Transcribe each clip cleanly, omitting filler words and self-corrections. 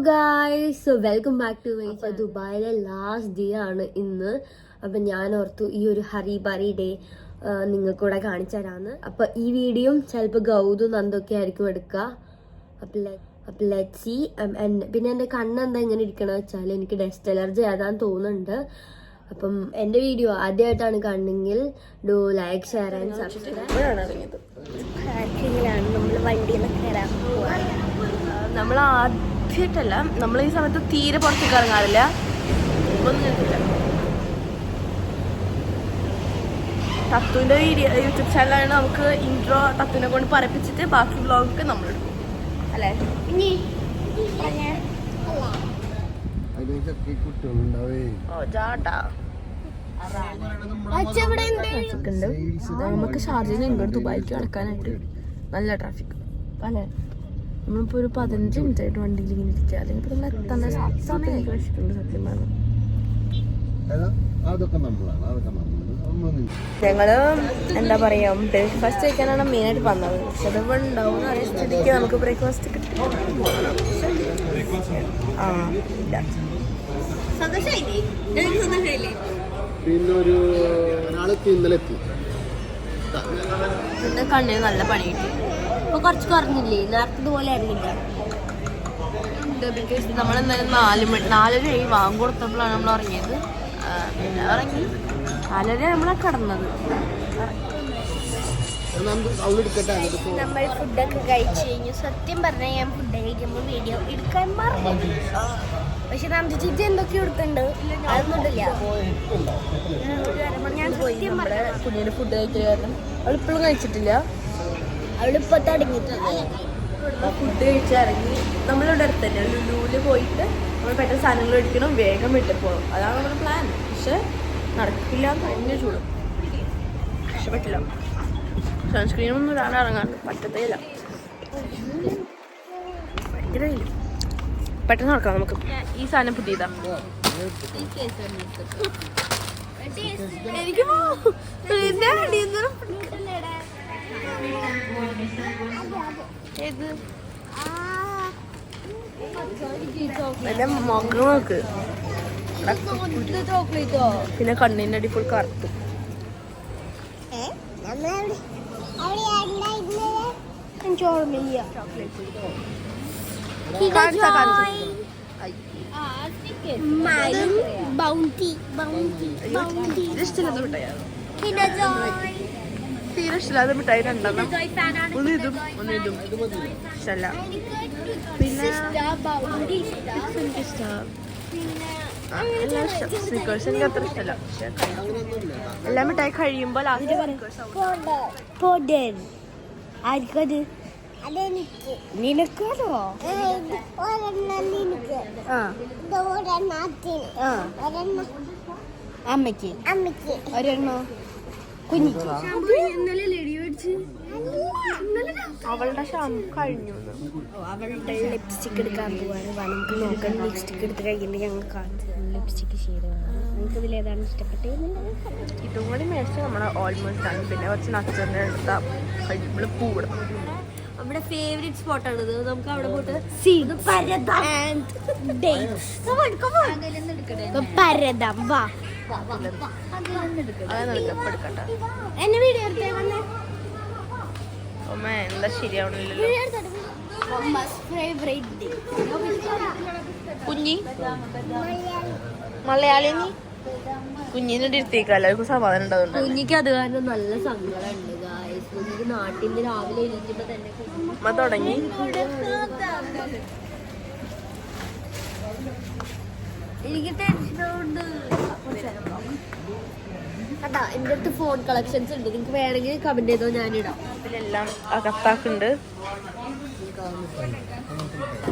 Guys, welcome back to my channel. ദുബായിലെ last day ആണ് ഇന്ന്. അപ്പം ഞാൻ ഓർത്തു ഈ ഒരു ഹറി ബറി ഡേ നിങ്ങൾക്കൂടെ കാണിച്ചു തരാമെന്ന്. അപ്പം ഈ വീഡിയോ ചിലപ്പോൾ ഗൗതും നന്ദൊക്കെ ആയിരിക്കും എടുക്കുക. അപ്പം ലെറ്റ് സീ. പിന്നെ എൻ്റെ കണ്ണെന്താ ഇങ്ങനെ ഇരിക്കണമെന്ന് വെച്ചാൽ എനിക്ക് ഡസ്റ്റ് അലർജി ആയതാന്ന് തോന്നുന്നുണ്ട്. അപ്പം എൻ്റെ വീഡിയോ ആദ്യമായിട്ടാണ് കാണുന്നെങ്കിൽ do like, share and subscribe. നമ്മൾ വണ്ടിയിൽ കയറാൻ പോവാണ്. നമ്മൾ ആദ്യമായിട്ടല്ല, നമ്മൾ ഈ സമയത്ത് തീരെ പുറത്തേക്ക് ഇറങ്ങാറില്ല. തത്തുവിൻ്റെ യൂട്യൂബ് ചാനലാണ്. നമുക്ക് ഇൻട്രോ തത്തുവിനെ കൊണ്ട് പറയിപ്പിച്ചിട്ട് ബാക്കി വ്ളോഗൊക്കെ നമ്മളെടുക്കും അല്ലേ? നമുക്ക് ഷാർജയിൽ നിന്ന് ഇങ്ങോട്ട് ദുബായിക്ക് നടക്കാനായിട്ട് നല്ല ട്രാഫിക് അല്ലേ? നമ്മളിപ്പോൾ ഒരു 15 മിനിറ്റ് ആയിട്ട് വണ്ടിയിൽ ഇങ്ങനെ ഇരിക്കുക. അല്ലെങ്കിൽ ഇപ്പോൾ നമ്മൾ എത്താൻ സമയം കഴിച്ചിട്ടുണ്ട് സത്യം പറഞ്ഞു. ഞങ്ങള് എന്താ പറയാ, ബ്രേക്ക്ഫാസ്റ്റ് കഴിക്കാനാണ് മെയിനായിട്ട് വന്നത്. പക്ഷെ അത് ഉണ്ടാവും അതേ സ്ഥിതിക്ക് നമുക്ക് ബ്രേക്ക്ഫാസ്റ്റ് കിട്ടും. പിന്നെ കണ്ണിന് നല്ല പണി കിട്ടി. ഇപ്പൊ കുറച്ച് കുറഞ്ഞില്ലേ? നേരത്തെ ഇതുപോലെ ആയിരുന്നില്ല. നമ്മളെന്തായാലും 4:30 വാങ്ങ് കൊടുത്തപ്പോഴാണ് നമ്മൾ ഇറങ്ങിയത്. പിന്നെ ഇറങ്ങി 4:30 നമ്മളെ കിടന്നത്. നമ്മൾ ഫുഡൊക്കെ കഴിച്ചു കഴിഞ്ഞു. സത്യം പറഞ്ഞാൽ ഞാൻ ഫുഡ് കഴിക്കുമ്പോൾ വീഡിയോ എടുക്കാൻ മറന്നു. പക്ഷെ നമ്മുടെ ചേച്ചി എന്തൊക്കെയോ എടുക്കുന്നുണ്ട്, അതൊന്നുമില്ല. ഞാൻ സത്യം നമ്മുടെ കുഞ്ഞിന് ഫുഡ് കഴിക്കുന്ന കാരണം അവളിപ്പോഴും കഴിച്ചിട്ടില്ല. അവളിപ്പോ തുടങ്ങിയിട്ടില്ല. ഫുഡ് കഴിച്ചിറങ്ങി നമ്മളിവിടെ അടുത്ത് തന്നെ ലുലുവിൽ പോയിട്ട് നമ്മൾ പെട്ടെന്ന് സാധനങ്ങൾ മേടിക്കണം, വേഗം വീട്ടിൽ പോകണം. അതാണ് നമ്മുടെ പ്ലാൻ. പക്ഷെ നടക്കില്ല, ഭയങ്കര ചൂടും. പക്ഷെ പറ്റില്ല, സൺസ്ക്രീനൊന്നും ഇടാൻ ഇറങ്ങാണ്ട് പറ്റത്തേ ഇല്ല. ഭയങ്കര വെയിൽ. പെട്ടെന്ന് നടക്കാം നമുക്ക്. ഈ സാധനം പുതിയതാ. എനിക്ക് എന്റെ മകൾ നോക്ക്. പിന്നെ കണ്ണിന്റെ അടി ഫുൾ കറുത്തു. തീരെ ഇഷ്ടമില്ലാതെ മിഠായി രണ്ടെണ്ണം. ഒന്നിതും ഇഷ്ടമല്ല. പിന്നെ സ്നിക്കേഴ്സ് എനിക്ക് അത്ര ഇഷ്ടമല്ല. പക്ഷെ എല്ലാ മിഠായി കഴിയുമ്പോൾ നിനക്കാണോ? അമ്മയ്ക്ക് ഒരെണ്ണോ കുഞ്ഞിക്ക്? അവളുടെ ഷാമ്പു കഴിഞ്ഞു. അവളുടെ ലിപ്സ്റ്റിക് എടുക്കാൻ പോവാണ്. നമുക്ക് നോക്കാൻ ലിപ്സ്റ്റിക് എടുത്ത് കഴിയുമ്പോൾ ഞങ്ങൾ കാണിച്ചു ലിപ്സ്റ്റിക് ചെയ്തതാണ്. നിങ്ങൾക്ക് ഇതിൽ ഏതാണ് ഇഷ്ടപ്പെട്ടത്? ഇതും കൂടി മേടിച്ച് നമ്മൾ ഓൾമോസ്റ്റ് ആണ്. പിന്നെ കുറച്ച് നച്ചറിൻ്റെ എടുത്താൽ നമ്മൾ പൂവിടും. നമ്മുടെ ഫേവറേറ്റ് സ്പോട്ടാണിത്. നമുക്ക് അവിടെ പോയിട്ട് പരദം വാ. എന്നെ വീഡിയോ എടുത്തേ വന്നേ. അമ്മ എന്താ ശരിയാവണില്ലല്ലോ. കുഞ്ഞി മലയാളി നീ കുഞ്ഞിനെ ഇരുത്തേക്കാം. എല്ലാവർക്കും സമാധാനം ഉണ്ടാവുന്നുണ്ട്. കുഞ്ഞിക്ക് അത് കാരണം നല്ല സങ്കടമുണ്ട്. കുഞ്ഞിക്ക് നാട്ടിൽ രാവിലെ എഴുതിയപ്പോ തന്നെ അമ്മ തുടങ്ങി. എനിക്ക് ടെൻഷനുണ്ട്. കേട്ടാ, എൻ്റെ അടുത്ത് ഫോൺ കളക്ഷൻസ് ഉണ്ട്. നിങ്ങൾക്ക് വേണമെങ്കിൽ കമന്റ് ചെയ്തോ, ഞാനിടാം. ഇതിലെല്ലാം കത്താക്കുണ്ട്.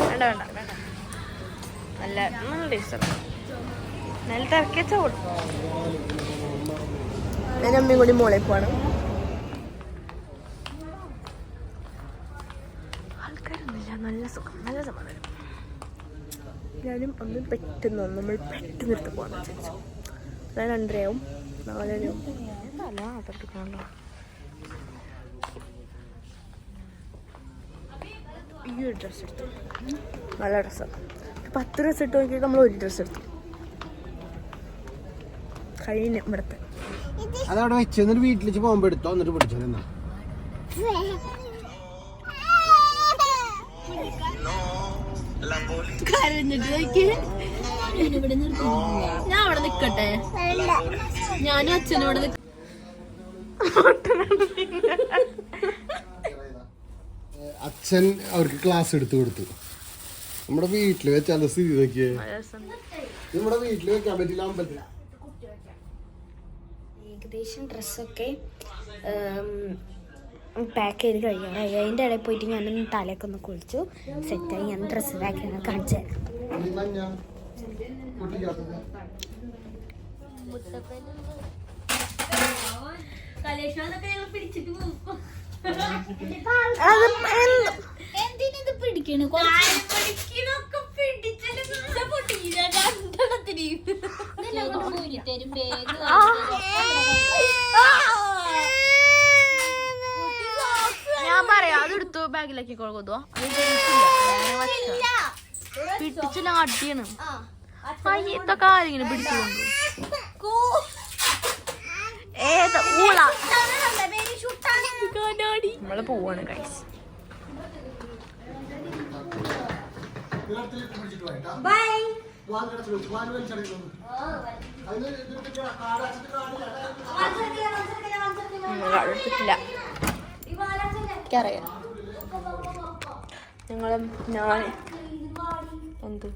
വേണ്ട വേണ്ട വേണ്ട. നല്ല നല്ല ടേസ്റ്റ്. നല്ല തിരക്കിച്ച കൊടുക്കും. ഞാൻ അമ്മയും കൂടി മോളെ പോവാണ്. ആൾക്കാരൊന്നുമില്ല, നല്ല സുഖം, നല്ല സമാധാനം. ഞാനും അമ്മയും നമ്മൾ പെട്ടെന്ന് എടുത്ത് പോകാൻ വിചാരിച്ചു. ഞാൻ 2:30 4:30 തല അതെടുക്കണല്ലോ. ഈ ഒരു ഡ്രസ്സ് എടുത്തു, നല്ല ഡ്രസ്സാണ്. 10 ഡ്രസ്സ് ഇട്ട് നോക്കിയിട്ട് നമ്മൾ ഒരു ഡ്രസ്സ് എടുത്തു. കഴിഞ്ഞ ഇവിടത്തെ അതവിടെ വെച്ച് എന്നിട്ട് വീട്ടിലേക്ക് പോകുമ്പോ എടുത്തോ എന്നിട്ട് പിടിച്ചോ. ഞാൻ അവിടെ നിക്കട്ടെ, ഞാനും അച്ഛനും ഇവിടെ അച്ഛൻ അവർക്ക് ക്ലാസ് എടുത്തു കൊടുത്തു. നമ്മുടെ വീട്ടില് വെച്ചാൽ സ്ഥിതി നോക്കിയേ, നമ്മുടെ വീട്ടില് വെക്കാൻ പറ്റില്ല, അമ്പലത്തില. ഏകദേശം ഡ്രസ്സൊക്കെ പാക്ക് ചെയ്ത് കഴിയാറായി. അതിൻ്റെ ഇടയിൽ പോയിട്ട് ഞാനൊന്ന് തലയൊക്കെ ഒന്ന് കുളിച്ചു സെറ്റായി. ഞാൻ ഡ്രസ്സ് പാക്ക് ചെയ്യുന്നത് കാണിച്ചു തരാം. എന്തിനത് പിടിക്കണ ഞാൻ പറയാം. അതെടുത്തു ബാഗിലാക്കി കൊടുക്കുവോ? പിടിച്ചില്ല, അടിയാണ്. ഇതൊക്കെ ആരെങ്കിലും പിടിച്ചുകൊണ്ടു ഏത് ഊള. നമ്മള് പോവാണ് ഗൈസ്. എനിക്കറിയാം ഞങ്ങളും ഞാൻ എന്ത്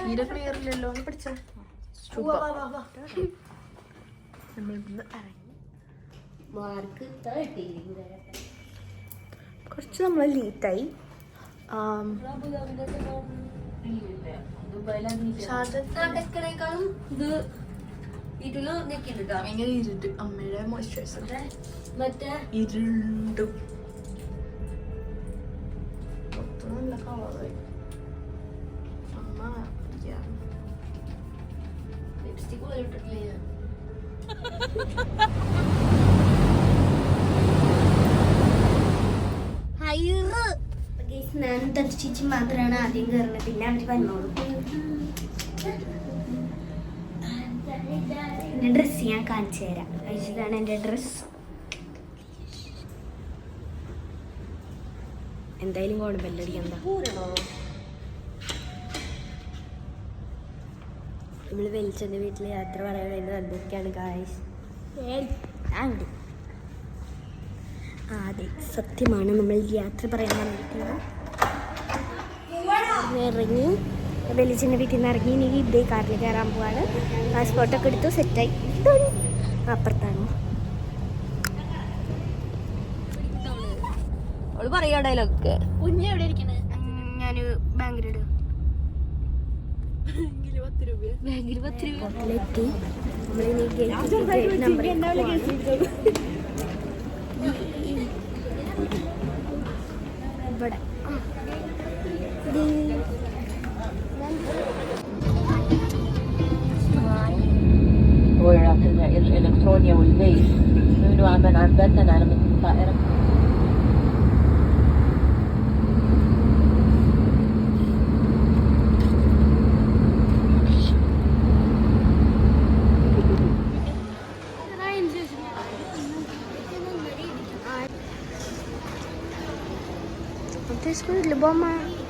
തീരെ ക്ലിയർ ഇല്ലല്ലോ. ഒന്ന് പഠിച്ചോ. കുറച്ച് നമ്മൾ ലേറ്റായി. ഭയങ്കര ഇരുട്ട്. അമ്മയുടെ മോയ്സ്ചറൈസർ മറ്റേ ഇരുണ്ടും നല്ല കളറായി. അമ്മ ലിപ്സ്റ്റിക് പോലും ഇട്ടിട്ടില്ല. ഞാൻ ദർശിച്ച് മാത്രമാണ് ആദ്യം കയറുന്നത്, പിന്നെ അവര് വന്നോളൂ. എന്റെ ഡ്രസ്സ് ഞാൻ കാണിച്ചു തരാം. ഇതാണ് എന്റെ ഡ്രസ്. എന്തായാലും കോണം ബെല്ലടിക്കണ്ട. നമ്മള് വെളിച്ചെന്റെ വീട്ടില് യാത്ര പറയാൻ വേണ്ടി വന്നിരിക്കുകയാണ് ഗായ്സ്. അതെ, സത്യമാണ്. നമ്മൾ യാത്ര പറയാൻ വന്നിരിക്കുന്നത്. ഇറങ്ങി വെളിച്ചെന്റെ വീട്ടിൽ നിന്ന് ഇറങ്ങി ഇനി ഇതേ കാറിൽ കയറാൻ പോവാണ്. പാസ്പോർട്ടൊക്കെ എടുത്തു സെറ്റായി. അപ്പുറത്താണ് അവള് പറയാ ഡയലോഗ്. കുഞ്ഞ് എവിടെ ഇരിക്കണേ? ഞാന് ബാങ്കിലെത്തി. ഇവിടെ ويعطينا الإلكترونيا والبيت ممنوع من عن بيتنا على مثل الطائرة. Terus gue lebih